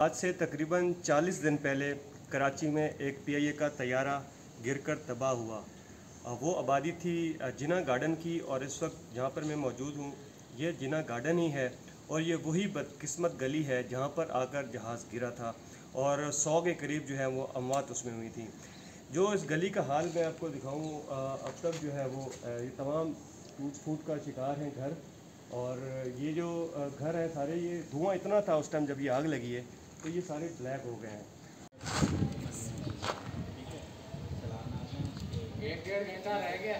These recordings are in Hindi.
आज से तकरीबन 40 दिन पहले कराची में एक पीआईए का तैयारा गिरकर तबाह हुआ। वो आबादी थी जिना गार्डन की, और इस वक्त जहाँ पर मैं मौजूद हूँ ये जिना गार्डन ही है, और ये वही बदकिस्मत गली है जहाँ पर आकर जहाज़ गिरा था और 100 के करीब जो है वो अमवात उसमें हुई थी। जो इस गली का हाल मैं आपको दिखाऊँ, अब तक जो है वो ये तमाम टूट फूट का शिकार हैं घर, और ये जो घर हैं सारे, ये धुआं इतना था उस टाइम जब ये आग लगी है तो ये सारे ब्लैक हो गए हैं। एक डेढ़ घंटा रह गया।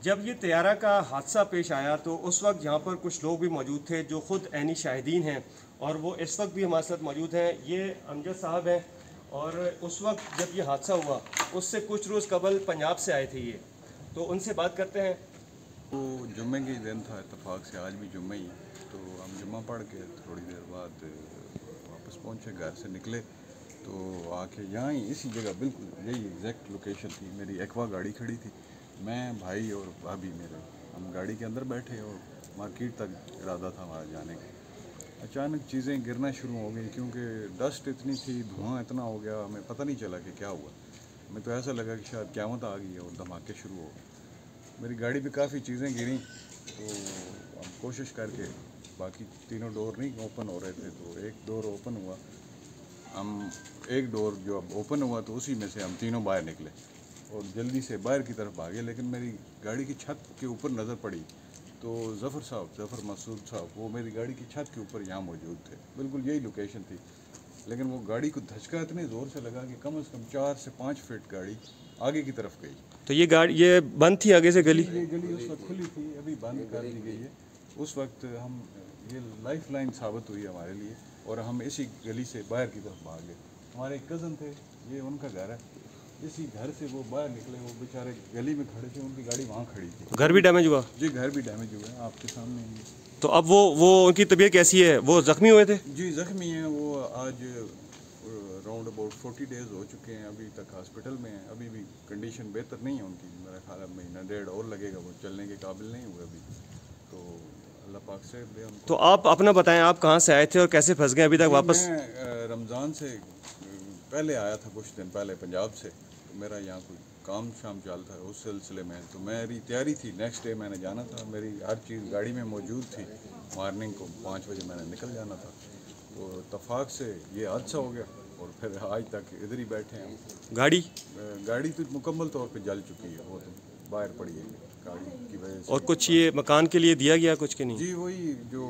जब ये तैयारा का हादसा पेश आया तो उस वक्त यहाँ पर कुछ लोग भी मौजूद थे जो ख़ुद ऐनी शाहिदीन हैं, और वो इस वक्त भी हमारे साथ मौजूद हैं। ये अमजद साहब हैं, और उस वक्त जब ये हादसा हुआ उससे कुछ रोज़ कबल पंजाब से आए थे ये, तो उनसे बात करते हैं। तो जुम्मे के दिन था, इत्तेफाक से आज भी जुम्मे ही, तो हम जुम्मा पढ़ के थोड़ी देर बाद वापस पहुँचे, घर से निकले तो आके यहाँ ही इसी जगह बिल्कुल यही एग्जैक्ट लोकेशन थी। मेरी एक्वा गाड़ी खड़ी थी, मैं भाई और भाभी मेरे, हम गाड़ी के अंदर बैठे और मार्केट तक इरादा था वहाँ जाने का। अचानक चीज़ें गिरना शुरू हो गई क्योंकि डस्ट इतनी थी, धुआं इतना हो गया, हमें पता नहीं चला कि क्या हुआ। हमें तो ऐसा लगा कि शायद क़यामत आ गई है और धमाके शुरू हो गए। मेरी गाड़ी पे काफ़ी चीज़ें गिरी, तो हम कोशिश करके, बाकी तीनों डोर नहीं ओपन हो रहे थे तो एक डोर ओपन हुआ, हम एक डोर जो अब ओपन हुआ तो उसी में से हम तीनों बाहर निकले और जल्दी से बाहर की तरफ भागे। लेकिन मेरी गाड़ी की छत के ऊपर नज़र पड़ी तो ज़फ़र मसूद साहब, वो मेरी गाड़ी की छत के ऊपर यहाँ मौजूद थे, बिल्कुल यही लोकेशन थी। लेकिन वो गाड़ी को धचका इतने ज़ोर से लगा कि कम से कम 4 से 5 फीट गाड़ी आगे की तरफ गई। तो ये गाड़ी ये बंद थी आगे से गली? ये गली उस वक्त खुली थी, अभी बंद कर दी गई है। उस वक्त हम, ये लाइफ लाइन साबित हुई हमारे लिए, और हम इसी गली से बाहर की तरफ भाग गए। हमारे एक कज़न थे, ये उनका घर है, इसी घर से वो बाहर निकले, वो बेचारे गली में खड़े थे, उनकी गाड़ी वहाँ खड़ी थी। घर भी डैमेज हुआ? जी, घर भी डैमेज हुआ है, आपके सामने ही। तो अब वो उनकी तबीयत कैसी है? वो ज़ख्मी हुए थे? जी ज़ख्मी हैं वो, आज राउंड अबाउट 40 डेज़ हो चुके हैं, अभी तक हॉस्पिटल में हैं। अभी भी कंडीशन बेहतर नहीं है उनकी, मेरा ख्याल महीना डेढ़ और लगेगा, वो चलने के काबिल नहीं हुए अभी, तो अल्लाह पाक से दे उनको। तो आप अपना बताएं, आप कहाँ से आए थे और कैसे फंस गए अभी तक वापस? मैं रमज़ान से पहले आया था, कुछ दिन पहले पंजाब से, तो मेरा यहाँ कोई काम शाम चलता है, उस सिलसिले में तो मेरी तैयारी थी, नेक्स्ट डे मैंने जाना था, मेरी हर चीज़ गाड़ी में मौजूद थी। मॉर्निंग को 5 बजे मैंने निकल जाना था, तो इत्तफाक से ये हादसा हो गया और फिर आज तक इधर ही बैठे हैं। गाड़ी तो मुकम्मल तौर पे जल चुकी है, वो तो बाहर पड़ी है गाड़ी की वजह से। और कुछ ये मकान के लिए दिया गया कुछ के नहीं? जी, वही जो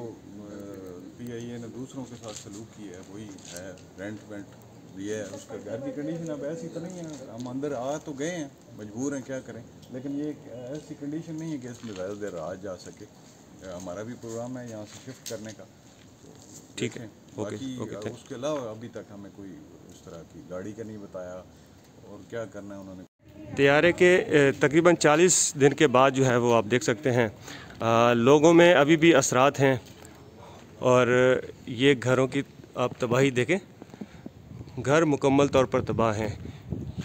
पीआईए ने दूसरों के साथ सलूक किया है वही है, रेंट वेंट दिया है। उसका घर की कंडीशन अब ऐसी तो नहीं है, हम अंदर आ तो गए हैं, मजबूर हैं, क्या करें, लेकिन ये ऐसी कंडीशन नहीं है कि इसमें ज़्यादा देर रहा जा सके। हमारा भी प्रोग्राम है यहाँ से शिफ्ट करने का, ठीक है, बाकी उसके अलावा अभी तक हमें कोई उस तरह की गाड़ी का नहीं बताया और क्या करना है उन्होंने। तैयारे के तकरीबन 40 दिन के बाद जो है वो आप देख सकते हैं लोगों में अभी भी असरात हैं, और ये घरों की आप तबाही देखें, घर मुकम्मल तौर पर तबाह हैं।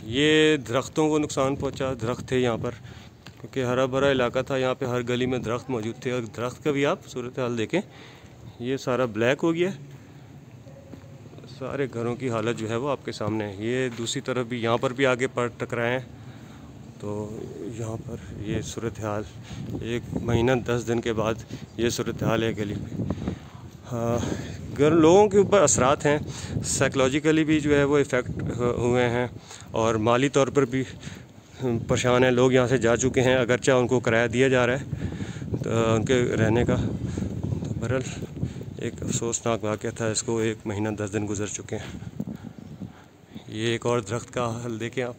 ये दरख्तों को नुकसान पहुंचा, दरख्त थे यहाँ पर क्योंकि हरा भरा इलाका था, यहाँ पे हर गली में दरख्त मौजूद थे, और दरख्त का भी आप सूरत हाल देखें, ये सारा ब्लैक हो गया। सारे घरों की हालत जो है वो आपके सामने है। ये दूसरी तरफ भी, यहाँ पर भी आगे पर टकराए हैं, तो यहाँ पर ये सूरत हाल 1 महीना 10 दिन के बाद ये सूरत हाल है गली में। हाँ, लोगों के ऊपर असरात हैं, साइकोलॉजिकली भी जो है वो इफ़ेक्ट हुए हैं, और माली तौर पर भी परेशान हैं। लोग यहाँ से जा चुके हैं, अगरचे उनको किराया दिया जा रहा है तो उनके रहने का। तो बहरहाल एक अफसोसनाक वाक़या था, इसको 1 महीना 10 दिन गुजर चुके हैं। ये एक और दरख्त का हाल देखें आप।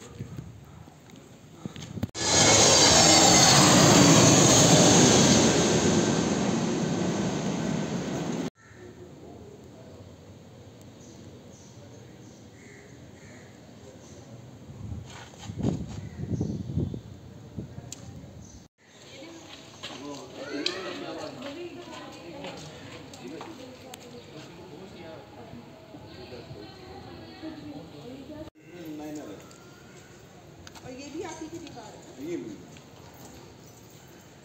और ये भी आप ही की दीवार है? ये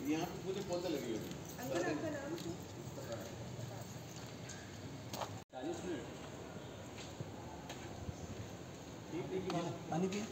यहाँ पे पूरे पौधे लगे हुए हैं। अंकल आपका नाम? 40 मिनट पानी पिए